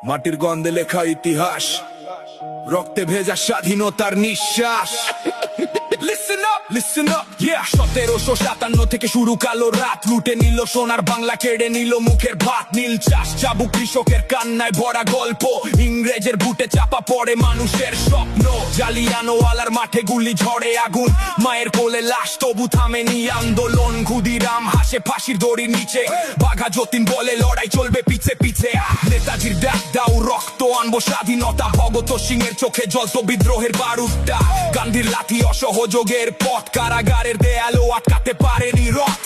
মাটির গন্ধে লেখা ইতিহাস, রক্তে ভেজা স্বাধীনতার নিঃশ্বাস। Listen up, listen up, yeah. 1757 থেকে শুরু কালো রাত, লুটে নিল সোনার বাংলা, কেড়ে নিল মুখের ভাত। নীল চাষ, চাবু কৃষকের কান্নায় ভরা গল্প, ইংরেজের বুটে চাপা পড়ে মানুষের স্বপ্ন। জালিয়ানওয়ালার মাঠে গুলি, ঝড়ে আগুন, মায়ের কোলে লাশ, তবু থামেনি আন্দোলন। ক্ষুদিরাম হাসে ফাঁসির দড়ির নিচে, বাঘা যতীন বলে লড়াই চলবে পিছে পিছে। নেতাজির ডাক দাও, রক্ত আনবো স্বাধীনতা, ভগৎ সিং এর চোখে জ্বলত বিদ্রোহের বারুদটা। গান্ধীর লাঠি অসহযোগের পথ, কারাগারের দেয়ালও আটকাতে পারেনি রথ।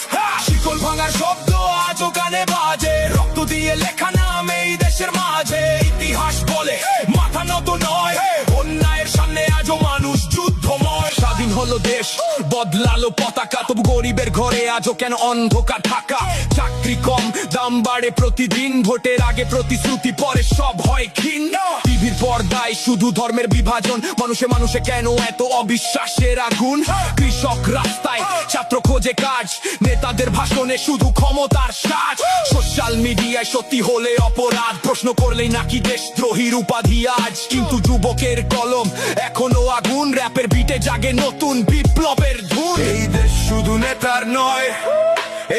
শিকল ভাঙার শব্দ আজও কানে বাজে, রক্ত দিয়ে লেখা নাম এই দেশের মাঝে। ইতিহাস বলে মাথা নত নয়, অন্যায়ের সামনে আজও মানুষ যুদ্ধময়। স্বাধীন হলো দেশ, বদলালো পতাকা, তবু গরিবের ঘরে আজও কেন অন্ধকার থাকা। চাকরি কম, দাম বাড়ে প্রতিদিন, ভোটের আগে প্রতিশ্রুতি, পরে সব হয় ক্ষীণ। টিভির পর্দায় শুধু ধর্মের বিভাজন, মানুষে মানুষে কেন এত অবিশ্বাসের আগুন। কৃষক রাস্তায়, ছাত্র খোঁজে কাজ, নেতাদের ভাষণে শুধু ক্ষমতার সাজ। সোশ্যাল মিডিয়ায় সত্যি হলে অপরাধ, প্রশ্ন করলেই নাকি দেশদ্রোহীর উপাধি আজ। কিন্তু যুবকের কলম এখনো আগুন, র্যাপের বিটে জাগে নতুন বিপ্লবের ধুন। এই দেশ শুধু নেতার নয়,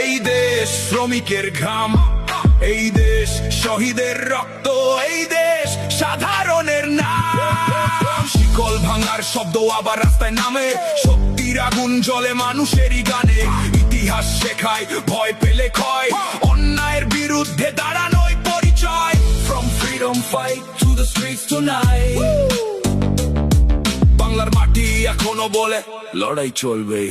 এই দেশ শ্রমিকের ঘাম, এই দেশ শহীদের রক্ত, এই দেশ সাধারণের নাম। শিকল ভাঙার শব্দ আবার রাস্তায় নামে, শক্তির আগুন জ্বলে মানুষেরই গানে। ইতিহাস শেখায় ভয় পেলে ক্ষয়, অন্যায়ের বিরুদ্ধে দাঁড়ানোই পরিচয়। From freedom fight to the streets tonight, বাংলার মাটি এখনো বলে লড়াই চলবে।